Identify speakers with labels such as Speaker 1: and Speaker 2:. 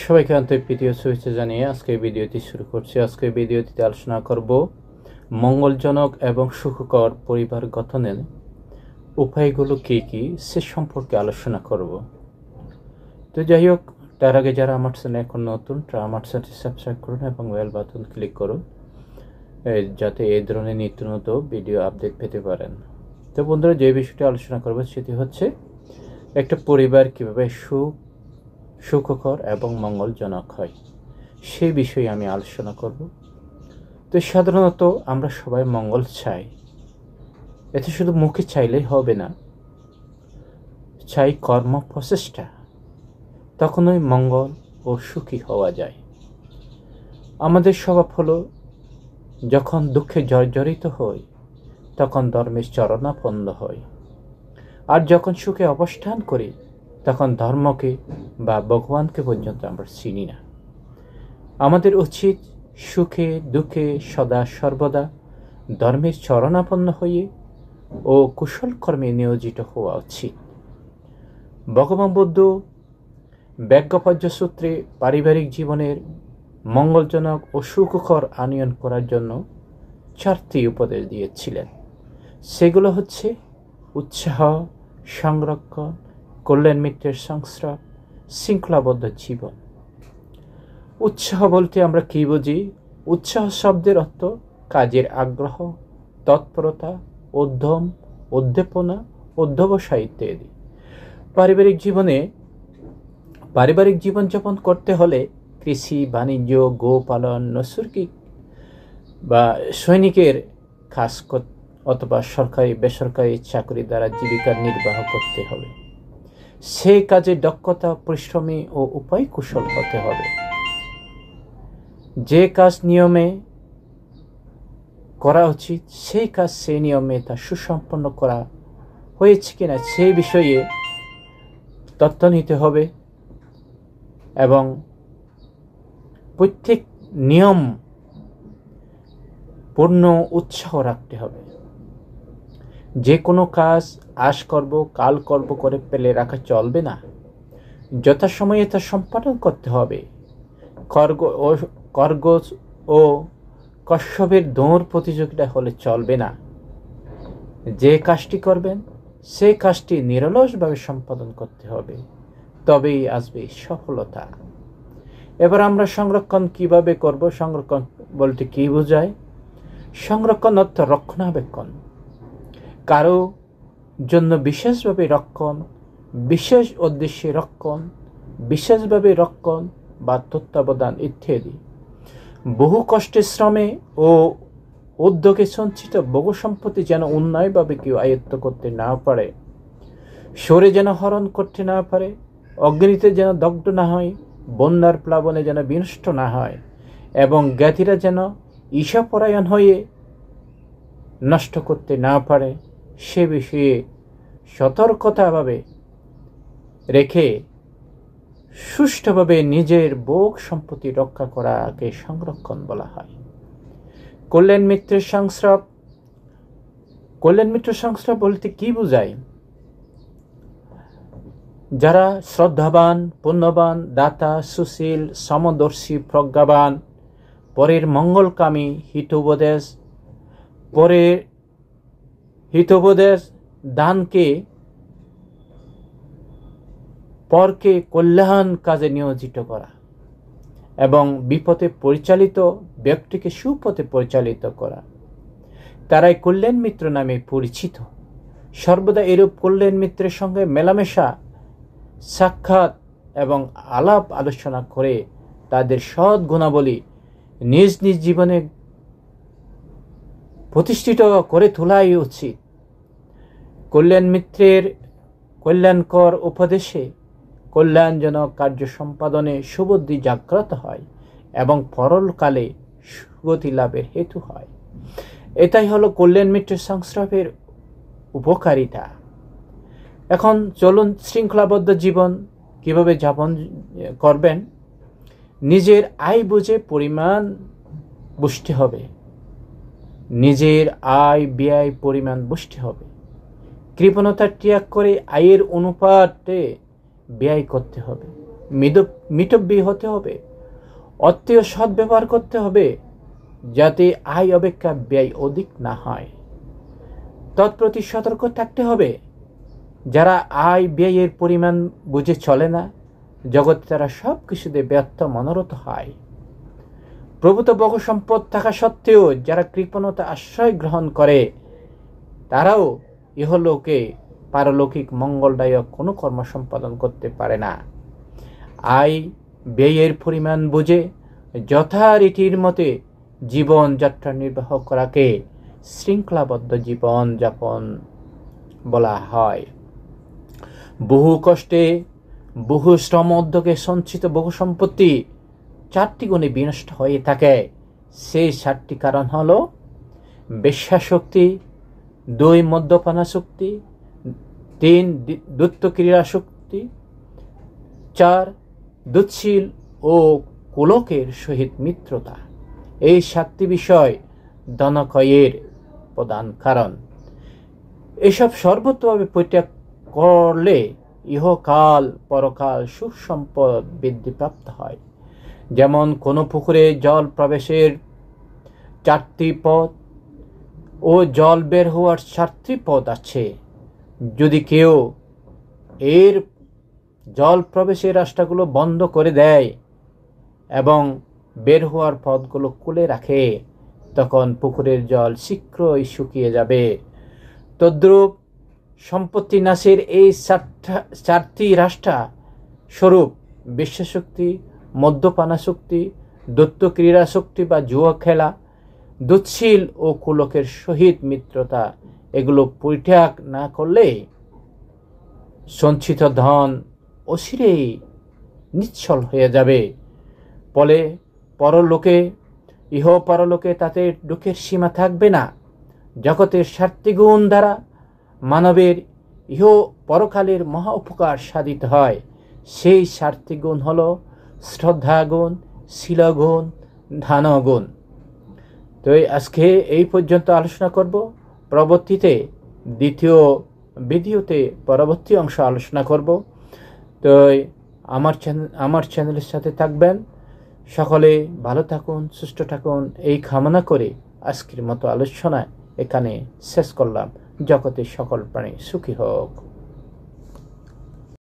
Speaker 1: সবাইকে আন্তরিক প্রীতি ও শুভেচ্ছা জানিয়ে আজকের ভিডিওটি শুরু করছি। আজকের ভিডিওটিতে আলোচনা করব মঙ্গলজনক এবং সুখকর পরিবার গঠনের উপায়গুলো কী কী সে সম্পর্কে আলোচনা করব। তো যাই হোক, তার আগে যারা আমার চ্যানেল এখন নতুন তারা আমার চ্যানেলটি সাবস্ক্রাইব করুন এবং বেল বাটন ক্লিক করুন যাতে এই ধরনের নিত্য নতুন ভিডিও আপডেট পেতে পারেন। তো বন্ধুরা, যে বিষয়টি আলোচনা করব সেটি হচ্ছে একটা পরিবার কীভাবে সুখকর এবং মঙ্গলজনক হয় সেই বিষয়ে আমি আলোচনা করব। তো সাধারণত আমরা সবাই মঙ্গল চাই, এতে শুধু মুখে চাইলেই হবে না, চাই কর্ম প্রচেষ্টা, তখনই মঙ্গল ও সুখী হওয়া যায়। আমাদের স্বভাব হলো যখন দুঃখে জর্জরিত হই তখন ধর্মের চরণাপন্ন হই, আর যখন সুখে অবস্থান করি তখন ধর্মকে বা ভগবানকে পর্যন্ত আমরা চিনি না। আমাদের উচিত সুখে দুঃখে সদা সর্বদা ধর্মের চরণাপন্ন হয়ে ও কুশল কর্মে নিয়োজিত হওয়া উচিত। ভগবান বুদ্ধ ব্যাজ্ঞাপর্য সূত্রে পারিবারিক জীবনের মঙ্গলজনক ও সুখকর আনয়ন করার জন্য 4টি উপদেশ দিয়েছিলেন। সেগুলো হচ্ছে উৎসাহ, সংরক্ষণ, কল্যাণ মিত্রের সংস্রব, শৃঙ্খলাবদ্ধ জীবন। উৎসাহ বলতে আমরা কি বুঝি? উৎসাহ শব্দের অর্থ কাজের আগ্রহ, তৎপরতা, উদ্যম, উদ্দীপনা, অধ্যবসায় ইত্যাদি। পারিবারিক জীবনযাপন করতে হলে কৃষি, বাণিজ্য, গোপালন, নৈসর্গিক বা সৈনিকের কাজ অথবা সরকারি বেসরকারি চাকরি দ্বারা জীবিকা নির্বাহ করতে হবে। সেই কাজে দক্ষতা, পরিশ্রমী ও উপায় কুশল হতে হবে। যে কাজ নিয়মে করা উচিত সেই কাজ সেই নিয়মে তা সুসম্পন্ন করা হয়েছে কিনা সেই বিষয়ে তথ্য নিতে হবে এবং প্রত্যেক নিয়ম পূর্ণ উৎসাহ রাখতে হবে। যে কোনো কাজ আজ করব কাল করব করে ফেলে রাখা চলবে না, যথাসময়ে তা সম্পাদন করতে হবে। খরগোশ ও কশ্যপের দৌড় প্রতিযোগিতা হলে চলবে না। যে কাজটি করবেন সেই কাজটি নিরলসভাবে সম্পাদন করতে হবে, তবেই আসবে সফলতা। এবার আমরা সংরক্ষণ কিভাবে করব? সংরক্ষণ বলতে কি বোঝায়? সংরক্ষণ অর্থ রক্ষণাবেক্ষণ, কারো জন্য বিশেষভাবে রক্ষণ, বিশেষ উদ্দেশ্যে রক্ষণ, বিশেষভাবে রক্ষণ বা তত্ত্বাবধান ইত্যাদি। বহু কষ্টের শ্রমে ও উদ্যোগে সঞ্চিত বহু সম্পত্তি যেন অন্যায়ভাবে কেউ আয়ত্ত করতে না পারে, সরে যেন হরণ করতে না পারে, অগ্নিতে যেন দগ্ধ না হয়, বন্যার প্লাবনে যেন বিনষ্ট না হয় এবং জ্ঞাতিরা যেন ঈশাপরায়ণ হয়ে নষ্ট করতে না পারে, সে বিষয়ে সতর্কতাভাবে রেখে সুষ্ঠুভাবে নিজের ভোগ সম্পত্তি রক্ষা করাকে সংরক্ষণ বলা হয়। কল্যাণ মিত্রের সংস্রব বলতে কি বোঝায়? যারা শ্রদ্ধাবান, পুণ্যবান, দাতা, সুশীল, সমদর্শী, প্রজ্ঞাবান, পরের মঙ্গলকামী, হিতোপদেশ দানকে পরকে কল্যাণ কাজে নিয়োজিত করা এবং বিপথে পরিচালিত ব্যক্তিকে সুপথে পরিচালিত করা, তারাই কল্যাণ মিত্র নামে পরিচিত। সর্বদা এরূপ কল্যাণ মিত্রের সঙ্গে মেলামেশা, সাক্ষাৎ এবং আলাপ আলোচনা করে তাদের সৎ গুণাবলী নিজ নিজ জীবনে প্রতিষ্ঠিত করে তোলাই উচিত। কল্যাণ মিত্রের কল্যাণকর উপদেশে কল্যাণজনক কার্য সম্পাদনে সুবুদ্ধি জাগ্রত হয় এবং পরকালে সুগতি লাভের হেতু হয়। এটাই হলো কল্যাণ মিত্রের সংস্রবের উপকারিতা। এখন চলুন শৃঙ্খলাবদ্ধ জীবন কিভাবে যাপন করবেন। নিজের আয় বুঝে পরিমাণ বুঝতে হবে, নিজের আয় ব্যয় পরিমাণ বুঝতে হবে। কৃপণতা ত্যাগ করে আয়ের অনুপাতে ব্যয় করতে হবে। মিতব্যয়ী হতে হবে, অর্থেও সদ্ব্যবহার করতে হবে, যাতে আয় অপেক্ষা ব্যয় অধিক না হয়। তৎপ্রতি সতর্ক থাকতে হবে। যারা আয় ব্যয়ের পরিমাণ বুঝে চলে না, জগতে তারা সব কিছুতে ব্যর্থ মনোরথ হয়। প্রভূত বহু সম্পদ থাকা সত্ত্বেও যারা কৃপণতা আশ্রয় গ্রহণ করে, তারাও ইহলোকে পারলৌকিক মঙ্গলদায়ক কোনো কর্ম সম্পাদন করতে পারে না। আয় ব্যয়ের পরিমাণ বুঝে যথারীতির মতে জীবনযাত্রা নির্বাহ করাকে শৃঙ্খলাবদ্ধ জীবন যাপন বলা হয়। বহু কষ্টে বহু শ্রম উদ্যোগে সঞ্চিত বহু সম্পত্তি 4টি গুণে বিনষ্ট হয়ে থাকে। সেই 4টি কারণ হলো: বেশ্যাশক্তি, 2 মদ্যপানাসক্তি, 3 দ্বৈতক্রীড়াসক্তি, 4 দুচ্ছিল ও কুলোকের সহিত মিত্রতা। এই 7টি বিষয় ধনক্ষয়ের প্রধান কারণ। এসব সর্বতভাবে পরিত্যাগ করলে ইহকাল পরকাল সুখ সম্পদ বৃদ্ধিপ্রাপ্ত হয়। যেমন কোনো পুকুরে জল প্রবেশের 4টি পথ ও জল বের হওয়ার 4টি পথ আছে। যদি কেউ এর জল প্রবেশের রাস্তাগুলো বন্ধ করে দেয় এবং বের হওয়ার পথগুলো খুলে রাখে, তখন পুকুরের জল শীঘ্রই শুকিয়ে যাবে। তদ্রূপ সম্পত্তি নাশের এই 4টি রাস্তা স্বরূপ বেশ্যাশক্তি, মদ্যপানাসক্তি, দ্বৈতক্রীড়াসক্তি বা জুয়া খেলা, দুচ্ছিল ও কুলোকের সহিত মিত্রতা, এগুলো পরিত্যাগ না করলে সঞ্চিত ধন অচিরেই নিশ্চল হয়ে যাবে। ফলে পরলোকে পরলোকে তাতে দুঃখের সীমা থাকবে না। জগতের 7টি গুণ দ্বারা মানবের পরকালের মহা উপকার সাধিত হয়। সেই 7টি গুণ হল শ্রদ্ধাগুণ, শীলগুণ, ধানগুণ। তো আজকে এই পর্যন্ত আলোচনা করব। পরবর্তীতে দ্বিতীয় ভিডিওতে পরবর্তী অংশ আলোচনা করব। তো আমার চ্যানেলের সাথে থাকবেন। সকলে ভালো থাকুন, সুস্থ থাকুন, এই কামনা করে আজকের মতো আলোচনা এখানে শেষ করলাম। জগতের সকল প্রাণী সুখী হোক।